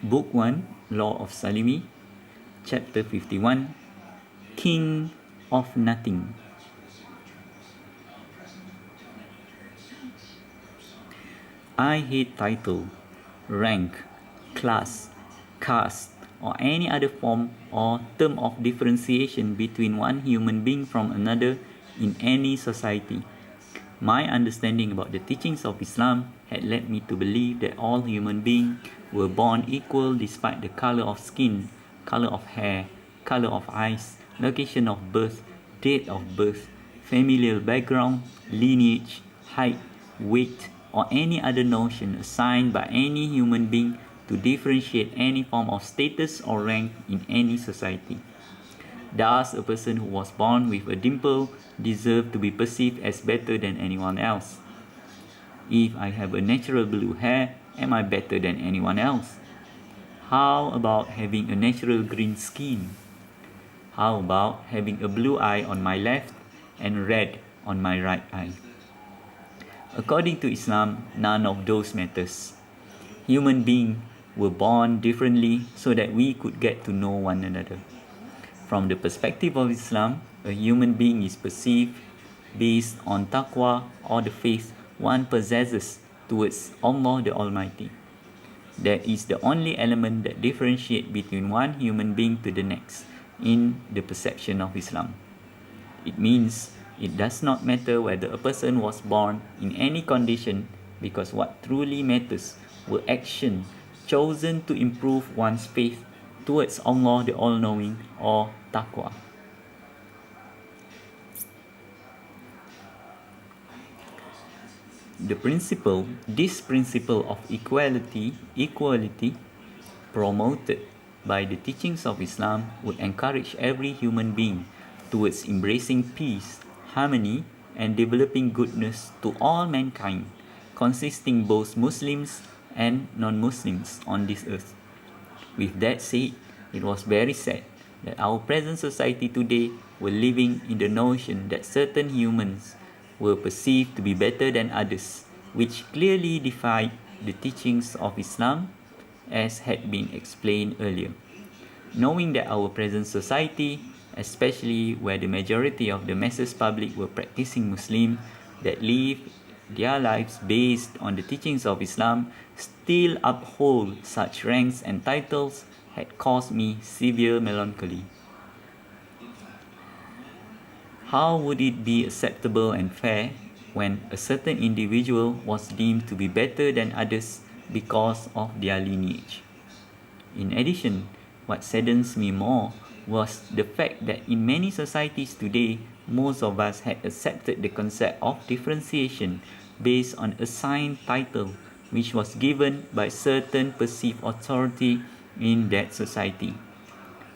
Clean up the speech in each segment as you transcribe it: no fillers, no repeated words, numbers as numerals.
Book 1, Law of Salimi, Chapter 51, King of Nothing. I hate title, rank, class, caste, or any other form or term of differentiation between one human being from another in any society. My understanding about the teachings of Islam had led me to believe that all human beings were born equal despite the color of skin, color of hair, color of eyes, location of birth, date of birth, familial background, lineage, height, weight, or any other notion assigned by any human being to differentiate any form of status or rank in any society. Thus, a person who was born with a dimple deserved to be perceived as better than anyone else. If I have a natural blue hair, am I better than anyone else? How about having a natural green skin? How about having a blue eye on my left and red on my right eye? According to Islam, none of those matters. Human beings were born differently so that we could get to know one another. From the perspective of Islam, a human being is perceived based on taqwa or the faith one possesses towards Allah the Almighty. That is the only element that differentiates between one human being to the next in the perception of Islam. It means it does not matter whether a person was born in any condition, because what truly matters were actions chosen to improve one's faith towards Allah the All-Knowing or taqwa. This principle of equality promoted by the teachings of Islam would encourage every human being towards embracing peace, harmony, and developing goodness to all mankind, consisting both Muslims and non-Muslims on this earth. With that said, it was very sad that our present society today were living in the notion that certain humans were perceived to be better than others, which clearly defied the teachings of Islam as had been explained earlier. Knowing that our present society, especially where the majority of the masses public were practicing Muslim that live their lives based on the teachings of Islam, still uphold such ranks and titles had caused me severe melancholy. How would it be acceptable and fair when a certain individual was deemed to be better than others because of their lineage? In addition, what saddens me more was the fact that in many societies today, most of us had accepted the concept of differentiation based on assigned title which was given by certain perceived authority in that society.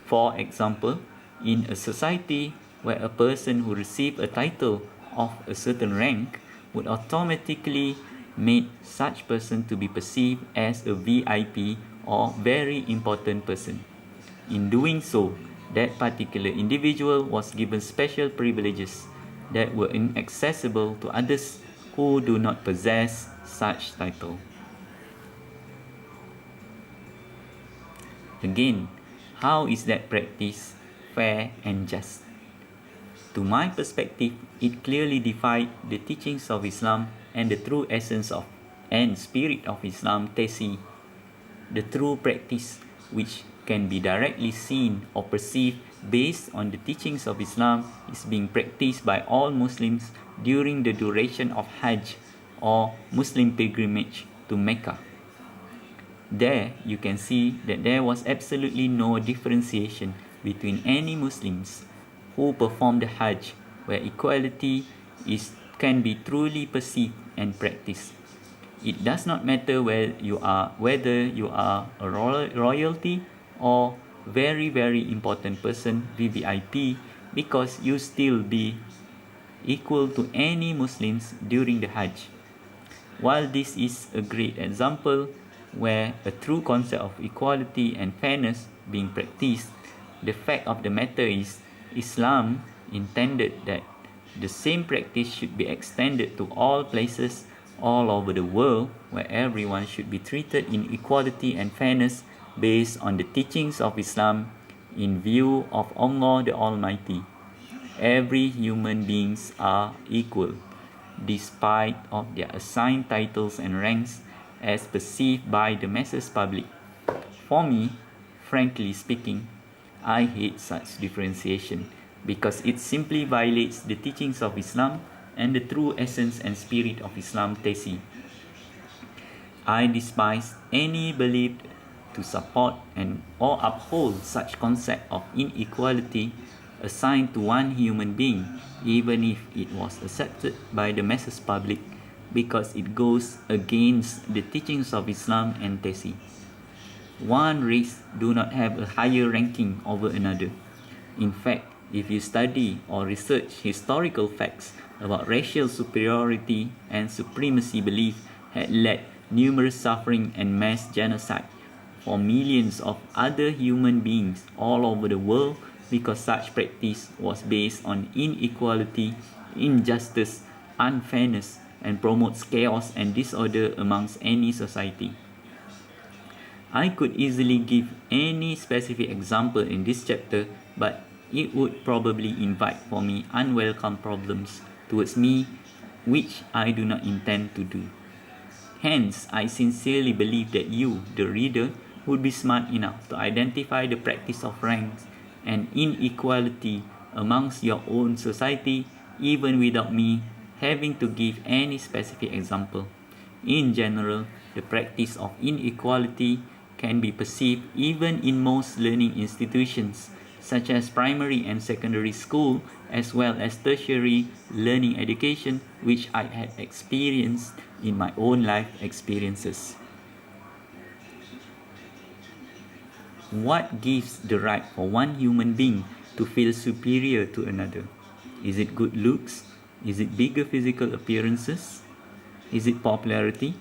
For example, in a society where a person who received a title of a certain rank would automatically make such person to be perceived as a VIP or very important person. In doing so, that particular individual was given special privileges that were inaccessible to others who do not possess such title. Again, how is that practice fair and just? To my perspective, it clearly defied the teachings of Islam and the true essence of and spirit of Islam tesi, the true practice which can be directly seen or perceived based on the teachings of Islam is being practiced by all Muslims during the duration of Hajj or Muslim pilgrimage to Mecca. There you can see that there was absolutely no differentiation between any Muslims who perform the Hajj, where equality can be truly perceived and practiced. It does not matter whether you are a royalty or very important person, VVIP, because you still be equal to any Muslims during the Hajj. While this is a great example where a true concept of equality and fairness being practiced, the fact of the matter is Islam intended that the same practice should be extended to all places all over the world, where everyone should be treated in equality and fairness based on the teachings of Islam in view of Allah the Almighty. Every human beings are equal, despite of their assigned titles and ranks as perceived by the masses public. For me, frankly speaking, I hate such differentiation because it simply violates the teachings of Islam and the true essence and spirit of Islam thesis. I despise any belief to support and or uphold such concept of inequality assigned to one human being, even if it was accepted by the masses public, because it goes against the teachings of Islam and thesis. One race do not have a higher ranking over another. In fact, if you study or research historical facts about racial superiority and supremacy, belief had led numerous suffering and mass genocide for millions of other human beings all over the world, because such practice was based on inequality, injustice, unfairness, and promotes chaos and disorder amongst any society. I could easily give any specific example in this chapter, but it would probably invite for me unwelcome problems towards me, which I do not intend to do. Hence, I sincerely believe that you, the reader, would be smart enough to identify the practice of ranks and inequality amongst your own society, even without me having to give any specific example. In general, the practice of inequality can be perceived even in most learning institutions, such as primary and secondary school, as well as tertiary learning education, which I had experienced in my own life experiences. What gives the right for one human being to feel superior to another? Is it good looks? Is it bigger physical appearances? Is it popularity?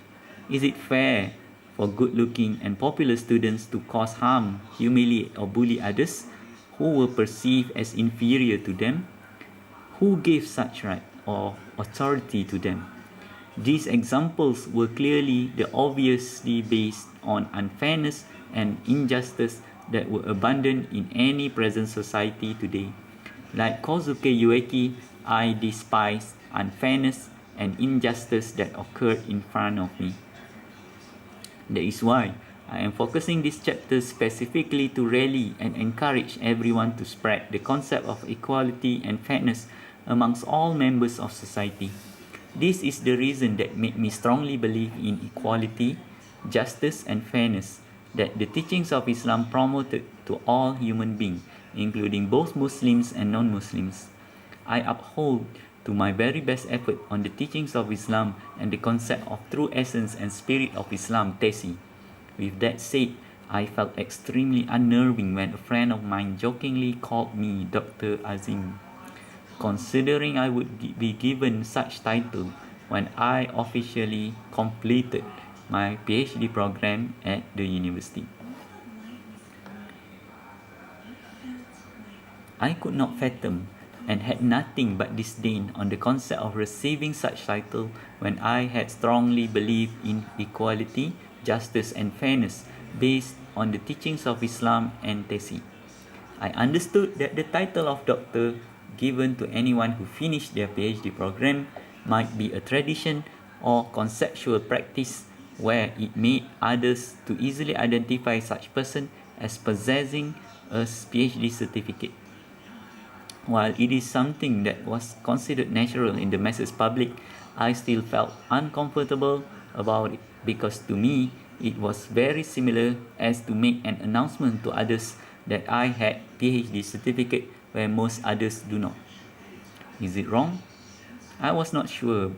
Is it fair for good-looking and popular students to cause harm, humiliate or bully others who were perceived as inferior to them? Who gave such right or authority to them? These examples were clearly the obviously based on unfairness and injustice that were abundant in any present society today. Like Kozuke Ueki, I despise unfairness and injustice that occurred in front of me. That is why I am focusing this chapter specifically to rally and encourage everyone to spread the concept of equality and fairness amongst all members of society. This is the reason that made me strongly believe in equality, justice and fairness that the teachings of Islam promoted to all human beings, including both Muslims and non-Muslims. I uphold to my very best effort on the teachings of Islam and the concept of true essence and spirit of Islam thesis. With that said, I felt extremely unnerving when a friend of mine jokingly called me Dr. Azim, considering I would be given such title when I officially completed my PhD program at the university. I could not fathom and had nothing but disdain on the concept of receiving such title when I had strongly believed in equality, justice and fairness based on the teachings of Islam and thesis. I understood that the title of doctor given to anyone who finished their PhD program might be a tradition or conceptual practice where it made others to easily identify such person as possessing a PhD certificate. While it is something that was considered natural in the masses public, I still felt uncomfortable about it because to me it was very similar as to make an announcement to others that I had PhD certificate where most others do not. Is it wrong? I was not sure,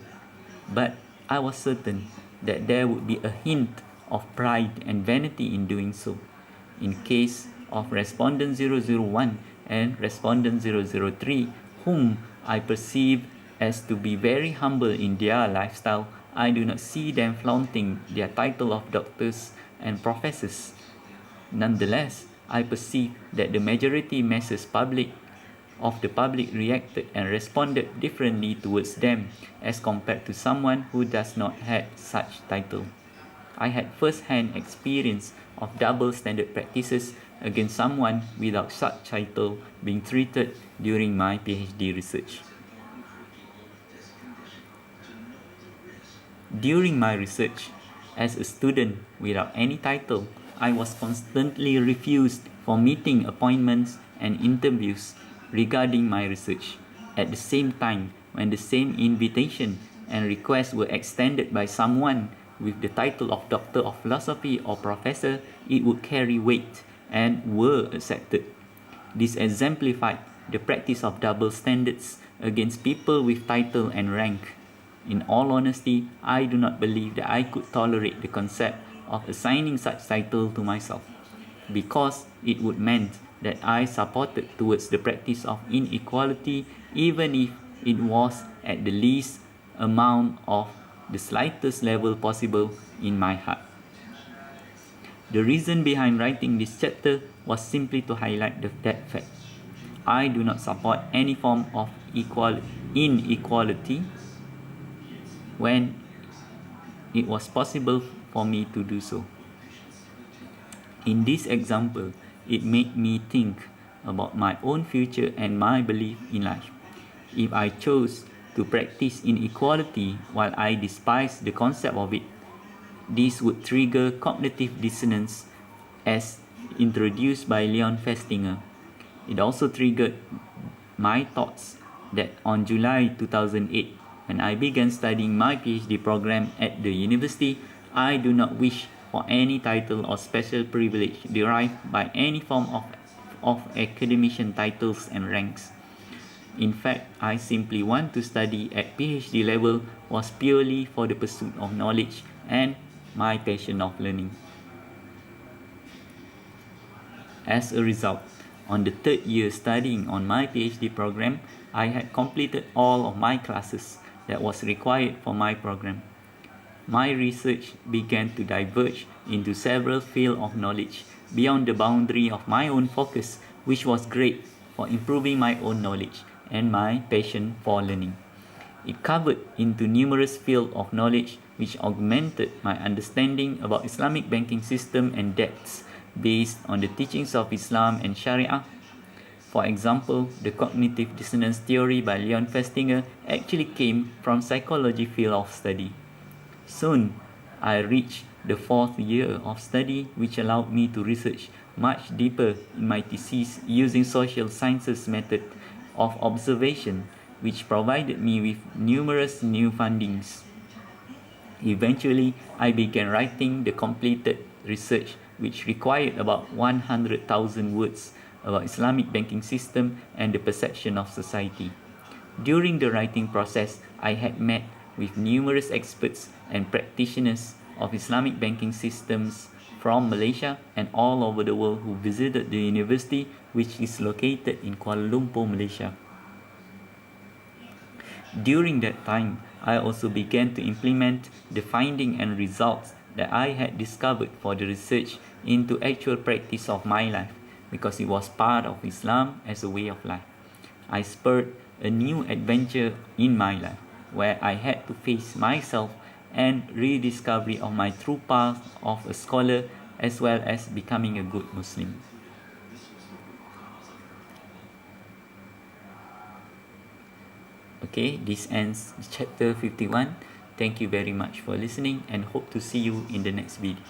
but I was certain that there would be a hint of pride and vanity in doing so. In case of respondent 001 and respondent 003, whom I perceive as to be very humble in their lifestyle, I do not see them flaunting their title of doctors and professors. Nonetheless, I perceive that the majority masses of the public reacted and responded differently towards them as compared to someone who does not have such title. I had first-hand experience of double standard practices against someone without such title being treated during my PhD research. During my research, as a student without any title, I was constantly refused for meeting appointments and interviews regarding my research. At the same time, when the same invitation and requests were extended by someone with the title of Doctor of Philosophy or Professor, it would carry weight and were accepted. This exemplified the practice of double standards against people with title and rank. In all honesty, I do not believe that I could tolerate the concept of assigning such title to myself, because it would mean that I supported towards the practice of inequality, even if it was at the least amount of the slightest level possible in my heart. The reason behind writing this chapter was simply to highlight that fact. I do not support any form of inequality when it was possible for me to do so. In this example, it made me think about my own future and my belief in life. If I chose to practice inequality while I despise the concept of it, this would trigger cognitive dissonance as introduced by Leon Festinger. It also triggered my thoughts that on July 2008, when I began studying my PhD program at the university, I do not wish for any title or special privilege derived by any form of academician titles and ranks. In fact, I simply want to study at PhD level was purely for the pursuit of knowledge and my passion of learning. As a result, on the third year studying on my PhD program, I had completed all of my classes that was required for my program. My research began to diverge into several fields of knowledge beyond the boundary of my own focus, which was great for improving my own knowledge and my passion for learning. It covered into numerous fields of knowledge which augmented my understanding about Islamic banking system and debts based on the teachings of Islam and Sharia. For example, the cognitive dissonance theory by Leon Festinger actually came from psychology field of study. Soon, I reached the fourth year of study, which allowed me to research much deeper in my thesis using social sciences method of observation, which provided me with numerous new findings. Eventually, I began writing the completed research, which required about 100,000 words about Islamic banking system and the perception of society. During the writing process, I had met with numerous experts and practitioners of Islamic banking systems from Malaysia and all over the world who visited the university, which is located in Kuala Lumpur, Malaysia. During that time, I also began to implement the findings and results that I had discovered for the research into actual practice of my life, because it was part of Islam as a way of life. I spurred a new adventure in my life, where I had to face myself and rediscovery of my true path of a scholar as well as becoming a good Muslim. Okay, this ends chapter 51. Thank you very much for listening and hope to see you in the next video.